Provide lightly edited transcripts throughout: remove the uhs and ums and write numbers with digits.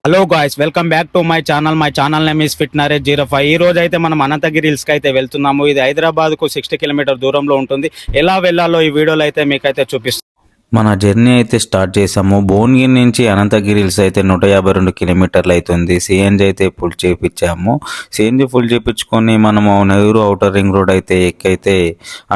Hello guys, welcome back to my channel name is ఫిట్నరేజ్ 05. ఈ రోజు అయితే మనం అనంతగిరి హిల్స్ కి అయితే వెళ్తున్నాము. ఇది హైదరాబాద్ కు 60 కిలోమీటర్ దూరంలో ఉంటుంది. ఎలా వెళ్ళాలో ఈ వీడియోలో అయితే మీకైతే చూపిస్తాం. మన జర్నీ అయితే స్టార్ట్ చేసాము. భువనగిరి నుంచి అనంతగిరి హిల్స్ అయితే 152 కిలోమీటర్లు అవుతుంది. సిఎన్జి అయితే ఫుల్ చేయించాము. సిఎన్జి ఫుల్ చేయించుకొని మనము నెహ్రూ ఔటర్ రింగ్ రోడ్ అయితే ఎక్కైతే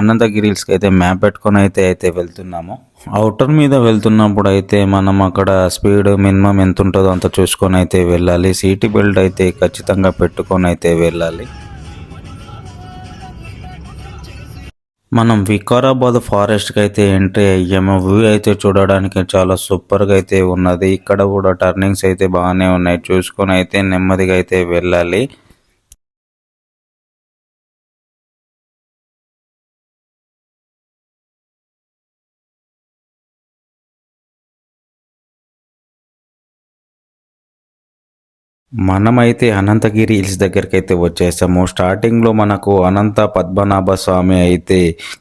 అనంతగిరి హిల్స్కి అయితే మ్యాప్ పెట్టుకొని అయితే వెళ్తున్నాము. అవుటర్ మీద వెళ్తున్నప్పుడు అయితే మనం అక్కడ స్పీడ్ మినిమం ఎంత ఉంటుందో అంత చూసుకొని అయితే వెళ్ళాలి. సీట్ బెల్ట్ అయితే ఖచ్చితంగా పెట్టుకొని అయితే వెళ్ళాలి. మనం వికారాబాద్ ఫారెస్ట్కి అయితే ఎంట్రీ అయ్యాము. వ్యూ అయితే చూడడానికి చాలా సూపర్గా అయితే ఉన్నది. ఇక్కడ కూడా టర్నింగ్స్ అయితే బాగానే ఉన్నాయి. చూసుకొని అయితే నెమ్మదిగా అయితే వెళ్ళాలి. మనమైతే అనంతగిరి హిల్స్ దగ్గరికి అయితే వచ్చేసాము. స్టార్టింగ్లో మనకు అనంత పద్మనాభ స్వామి అయితే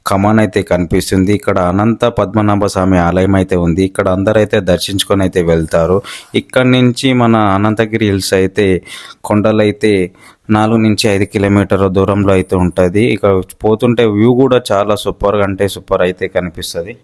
కమాన్ అయితే కనిపిస్తుంది. ఇక్కడ అనంత పద్మనాభ స్వామి ఆలయం అయితే ఉంది. ఇక్కడ అందరైతే దర్శించుకొని అయితే వెళ్తారు. ఇక్కడ నుంచి మన అనంతగిరి హిల్స్ అయితే కొండలైతే 4 నుంచి 5 కిలోమీటర్ల దూరంలో అయితే ఉంటుంది. ఇక పోతుంటే వ్యూ కూడా చాలా సూపర్గా అంటే సూపర్ అయితే కనిపిస్తుంది.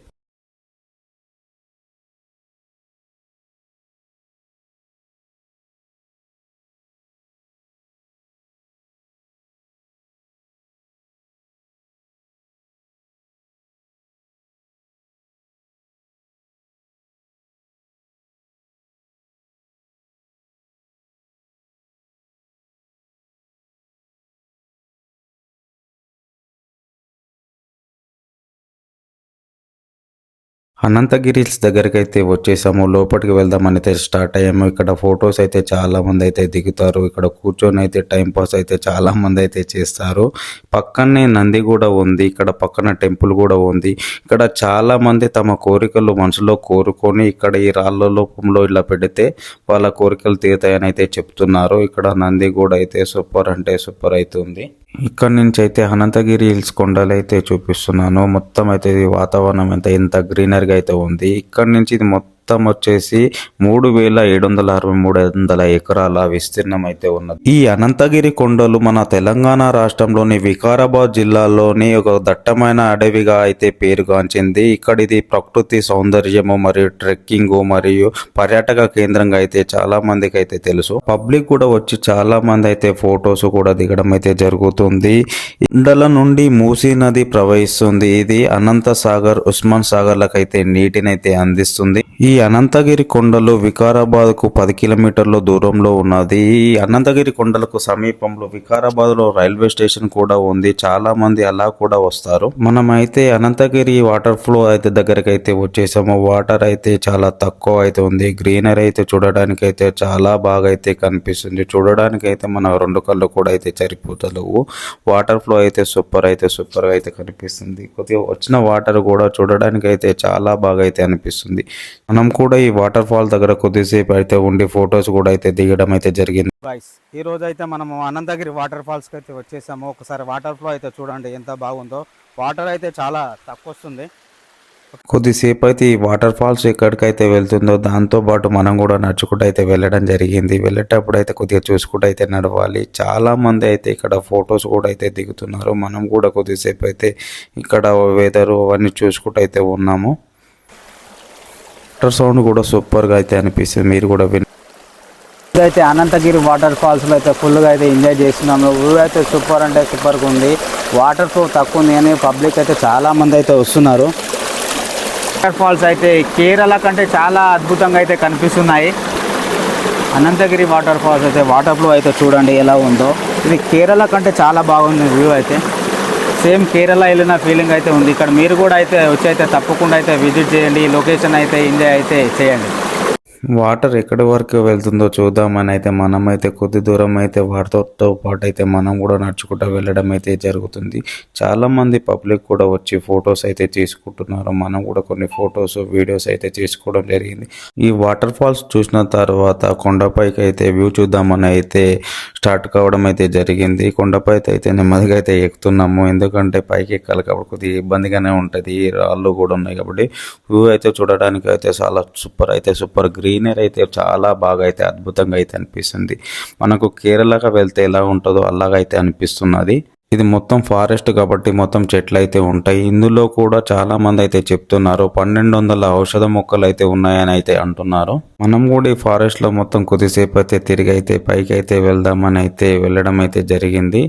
అనంతగిరి హిల్స్ దగ్గరికి అయితే వచ్చేసాము. లోపలికి వెళ్దామని అయితే స్టార్ట్ అయ్యాము. ఇక్కడ ఫొటోస్ అయితే చాలా మంది అయితే దిగుతారు. ఇక్కడ కూర్చొని అయితే టైం పాస్ అయితే చాలా మంది అయితే చేస్తారు. పక్కనే నంది కూడా ఉంది. ఇక్కడ పక్కన టెంపుల్ కూడా ఉంది. ఇక్కడ చాలా మంది తమ కోరికలు మనసులో కోరుకొని ఇక్కడ ఈ రాళ్ళ రూపంలో ఇలా పెడితే వాళ్ళ కోరికలు తీరుతాయని అయితే చెప్తున్నారు. ఇక్కడ నంది కూడా అయితే సూపర్ అంటే సూపర్ అవుతుంది. ఇక్కడ నుంచి అయితే అనంతగిరి హిల్స్ కొండలు అయితే చూపిస్తున్నాను. మొత్తం అయితే ఇది వాతావరణం అయితే ఎంత గ్రీనరీగా అయితే ఉంది. ఇక్కడ నుంచి ఇది మొత్తం వచ్చేసి 3763 ఎకరాల విస్తీర్ణం అయితే ఉన్నది. ఈ అనంతగిరి కొండలు మన తెలంగాణ రాష్ట్రంలోని వికారాబాద్ జిల్లాలోని ఒక దట్టమైన అడవిగా అయితే పేరుగాంచింది. ఇక్కడ ఇది ప్రకృతి సౌందర్యము మరియు ట్రెక్కింగ్ మరియు పర్యాటక కేంద్రంగా అయితే చాలా మందికి అయితే తెలుసు. పబ్లిక్ కూడా వచ్చి చాలా మంది అయితే ఫొటోస్ కూడా దిగడం అయితే జరుగుతుంది. కొండల నుండి మూసీ నది ప్రవహిస్తుంది. ఇది అనంత సాగర్, ఉస్మాన్ సాగర్లకు అయితే నీటినైతే అందిస్తుంది. ఈ అనంతగిరి కొండలు వికారాబాద్ కు 10 కిలోమీటర్ల దూరంలో ఉన్నది. ఈ అనంతగిరి కొండలకు సమీపంలో వికారాబాద్ లో రైల్వే స్టేషన్ కూడా ఉంది. చాలా మంది అలా కూడా వస్తారు. మనం అయితే అనంతగిరి వాటర్ ఫ్లో అయితే దగ్గరికి అయితే వచ్చేసాము. వాటర్ అయితే చాలా తక్కువ అయితే ఉంది. గ్రీనరీ అయితే చూడడానికి అయితే చాలా బాగా అయితే కనిపిస్తుంది. చూడడానికి అయితే మన 2 కళ్ళు కూడా అయితే సరిపోతలేవు. వాటర్ ఫ్లో అయితే సూపర్ గా అయితే కనిపిస్తుంది. కొద్దిగా వచ్చిన వాటర్ కూడా చూడడానికి అయితే చాలా బాగా అయితే అనిపిస్తుంది. మనం కూడా ఈ వాటర్ ఫాల్ దగ్గర కొద్దిసేపు అయితే ఉండి ఫొటోస్ కూడా అయితే దిగడం అయితే జరిగింది. గాయ్స్, ఈ రోజు అయితే మనము అనంతగిరి వాటర్ ఫాల్స్ కి అయితే వచ్చేసాము. ఒకసారి వాటర్ ఫ్లో అయితే చూడండి ఎంత బాగుందో. వాటర్ అయితే చాలా తక్కువ వస్తుంది. కొద్దిసేపు అయితే ఈ వాటర్ ఫాల్స్ ఎక్కడికైతే వెళ్తుందో దాంతో పాటు మనం కూడా నడుచుకుంటూ అయితే వెళ్ళడం జరిగింది. వెళ్ళేటప్పుడు అయితే కొద్దిగా చూసుకుంటూ అయితే నడవాలి. చాలా మంది అయితే ఇక్కడ ఫొటోస్ కూడా అయితే దిగుతున్నారు. మనం కూడా కొద్దిసేపు అయితే ఇక్కడ వెదర్ అవన్నీ చూసుకుంటూ అయితే ఉన్నాము. వాటర్ సౌండ్ కూడా సూపర్గా అయితే అనిపిస్తుంది. మీరు కూడా అయితే అనంతగిరి వాటర్ ఫాల్స్ లో అయితే ఫుల్గా అయితే ఎంజాయ్ చేస్తున్నాము. వ్యూ అయితే సూపర్ అంటే సూపర్గా ఉంది. వాటర్ ఫ్లో తక్కువ ఉంది కానీ పబ్లిక్ అయితే చాలా మంది అయితే వస్తున్నారు. వాటర్ ఫాల్స్ అయితే కేరళ కంటే చాలా అద్భుతంగా అయితే కనిపిస్తున్నాయి. అనంతగిరి వాటర్ ఫాల్స్ అయితే వాటర్ ఫ్లో అయితే చూడండి ఎలా ఉందో. ఇది కేరళ కంటే చాలా బాగుంది వ్యూ అయితే. సేమ్ కేరళ వెళ్ళిన ఫీలింగ్ అయితే ఉంది. ఇక్కడ మీరు కూడా అయితే వచ్చి అయితే తప్పకుండా అయితే విజిట్ చేయండి. ఈ లొకేషన్ అయితే ఎంజాయ్ అయితే చేయండి. వాటర్ ఎక్కడి వరకు వెళ్తుందో చూద్దామని అయితే మనమైతే కొద్ది దూరం అయితే వాటర్తో పాటు అయితే మనం కూడా నడుచుకుంటూ వెళ్ళడం అయితే జరుగుతుంది. చాలామంది పబ్లిక్ కూడా వచ్చి ఫొటోస్ అయితే తీసుకుంటున్నారు. మనం కూడా కొన్ని ఫొటోస్ వీడియోస్ అయితే తీసుకోవడం జరిగింది. ఈ వాటర్ ఫాల్స్ చూసిన తర్వాత కొండపైకి అయితే వ్యూ చూద్దామని అయితే స్టార్ట్ కావడం అయితే జరిగింది. కొండపై అయితే నెమ్మదిగా అయితే ఎక్కుతున్నాము. ఎందుకంటే పైకి ఎక్కాలి కాబట్టి కొద్దిగా ఇబ్బందిగానే ఉంటుంది. రాళ్ళు కూడా ఉన్నాయి కాబట్టి వ్యూ అయితే చూడడానికి అయితే చాలా సూపర్ గ్రీన్ గ్రీనరీ అయితే చాలా బాగా అయితే అద్భుతంగా అయితే అనిపిస్తుంది. మనకు కేరళకి వెళ్తే ఎలా ఉంటుందో అలాగైతే అనిపిస్తున్నది. ఇది మొత్తం ఫారెస్ట్ కాబట్టి మొత్తం చెట్లు అయితే ఉంటాయి. ఇందులో కూడా చాలా మంది అయితే చెప్తున్నారు 1200 ఔషధ మొక్కలు అయితే ఉన్నాయని అయితే అంటున్నారు. మనం కూడా ఈ ఫారెస్ట్ లో మొత్తం కొద్దిసేపు అయితే తిరిగి అయితే పైకి అయితే వెళ్దామని అయితే వెళ్ళడం అయితే జరిగింది.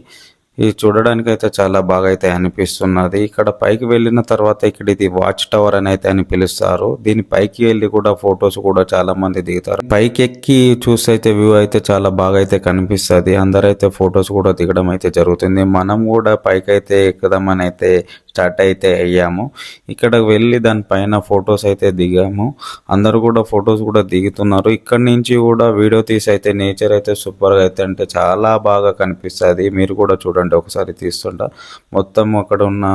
ఇది చూడడానికి అయితే చాలా బాగా అయితే అనిపిస్తున్నది. ఇక్కడ పైకి వెళ్ళిన తర్వాత ఇక్కడ ఇది వాచ్ టవర్ అని అయితే అని పిలుస్తారు. దీని పైకి వెళ్ళి కూడా ఫొటోస్ కూడా చాలా మంది దిగుతారు. పైకి ఎక్కి చూస్తే అయితే వ్యూ అయితే చాలా బాగా అయితే కనిపిస్తుంది. అందరైతే ఫొటోస్ కూడా దిగడం అయితే జరుగుతుంది. మనం కూడా పైకి అయితే ఎక్కుదామని అయితే స్టార్ట్ అయితే అయ్యాము. ఇక్కడ వెళ్ళి దానిపైన ఫొటోస్ అయితే దిగాము. అందరూ కూడా ఫొటోస్ కూడా దిగుతున్నారు. ఇక్కడ నుంచి కూడా వీడియో తీసి అయితే నేచర్ అయితే సూపర్గా అయితే అంటే చాలా బాగా కనిపిస్తుంది. మీరు కూడా చూడండి ఒకసారి తీస్తుంటా. మొత్తం అక్కడ ఉన్న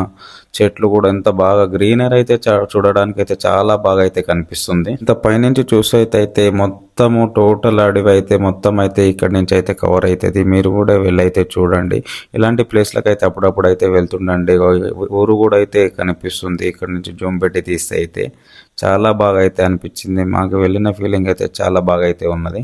చెట్లు కూడా ఎంత బాగా గ్రీనరీ అయితే చూడడానికి అయితే చాలా బాగా అయితే కనిపిస్తుంది. ఇంత పైనుంచి చూస్తే అయితే మొత్తము టోటల్ అడవి అయితే మొత్తం అయితే ఇక్కడ నుంచి అయితే కవర్ అవుతుంది. మీరు కూడా వెళ్ళైతే చూడండి. ఇలాంటి ప్లేస్లకు అయితే అప్పుడప్పుడు అయితే వెళ్తుండండి. ఊరు కూడా అయితే కనిపిస్తుంది. ఇక్కడ నుంచి జూమ్ పెట్టి తీస్తే అయితే చాలా బాగా అయితే అనిపించింది. మాకు వెళ్ళిన ఫీలింగ్ అయితే చాలా బాగా అయితే ఉన్నది.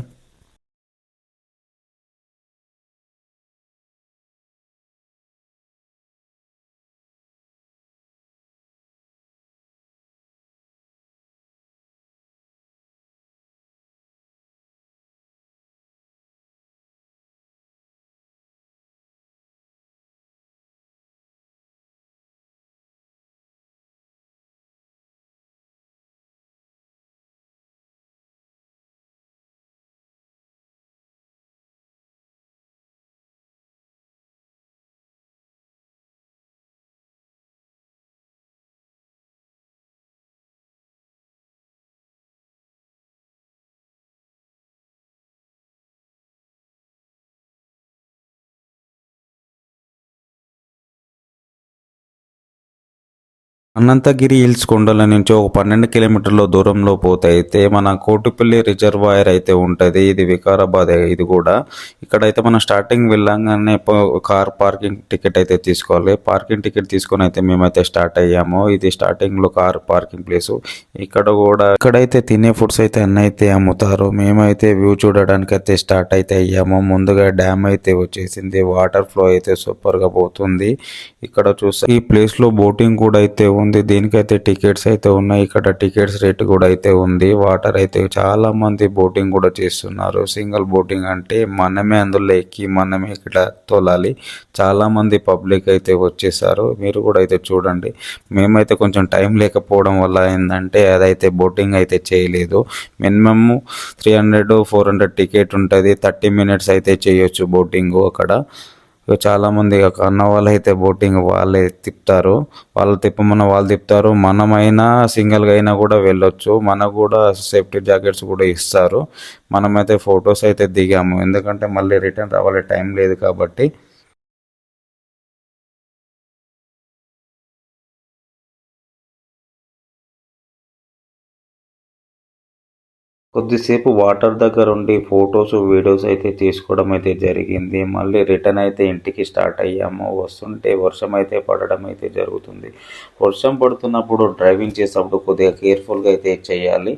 అనంతగిరి హిల్స్ కొండల నుంచి ఒక 12 కిలోమీటర్ల దూరంలో పోతే అయితే మన కోటిపల్లి రిజర్వాయర్ అయితే ఉంటుంది. ఇది వికారాబాద్. ఇది కూడా ఇక్కడైతే మనం స్టార్టింగ్ వెళ్ళంగానే కార్ పార్కింగ్ టికెట్ అయితే తీసుకోవాలి. పార్కింగ్ టికెట్ తీసుకొని అయితే మేమైతే స్టార్ట్ అయ్యాము. ఇది స్టార్టింగ్ లో కార్ పార్కింగ్ ప్లేస్. ఇక్కడైతే తినే ఫుడ్స్ అయితే అన్ని అయితే అమ్ముతారు. మేమైతే వ్యూ చూడడానికి అయితే స్టార్ట్ అయితే అయ్యాము. ముందుగా డ్యామ్ అయితే వచ్చేసింది. వాటర్ ఫ్లో అయితే సూపర్ గా పోతుంది. ఇక్కడ చూస్తే ఈ ప్లేస్ లో బోటింగ్ కూడా అయితే ఉంది. దీనికైతే టికెట్స్ అయితే ఉన్నాయి. ఇక్కడ టికెట్స్ రేట్ కూడా అయితే ఉంది. వాటర్ అయితే చాలా మంది బోటింగ్ కూడా చేస్తున్నారు. సింగిల్ బోటింగ్ అంటే మనమే అందులో ఎక్కి మనమే ఇక్కడ తోలాలి. చాలా మంది పబ్లిక్ అయితే వచ్చేసారు. మీరు కూడా అయితే చూడండి. మేమైతే కొంచెం టైం లేకపోవడం వల్ల ఏంటంటే అదైతే బోటింగ్ అయితే చేయలేదు. మినిమమ్ 300-400 టికెట్ ఉంటుంది. 30 మినిట్స్ అయితే చేయొచ్చు బోటింగ్ అక్కడ. చాలా మంది అన్న వాళ్ళు అయితే బోటింగ్ వాళ్ళే తిప్పుతారు. వాళ్ళు తిప్పమన్న వాళ్ళు తిప్పుతారు. మనమైనా సింగిల్గా అయినా కూడా వెళ్ళొచ్చు. మనకు కూడా సేఫ్టీ జాకెట్స్ కూడా ఇస్తారు. మనమైతే ఫొటోస్ అయితే దిగాము. ఎందుకంటే మళ్ళీ రిటర్న్ రావాలి, టైం లేదు కాబట్టి. కొద్దిసేపు వాటర్ దగ్గర ఉండి ఫొటోస్ వీడియోస్ అయితే తీసుకోవడం అయితే జరిగింది. మళ్ళీ రిటర్న్ అయితే ఇంటికి స్టార్ట్ అయ్యాము. వస్తుంటే వర్షం అయితే పడడం అయితే జరుగుతుంది. వర్షం పడుతున్నప్పుడు డ్రైవింగ్ చేసేటప్పుడు కొద్దిగా కేర్ఫుల్గా అయితే చేయాలి.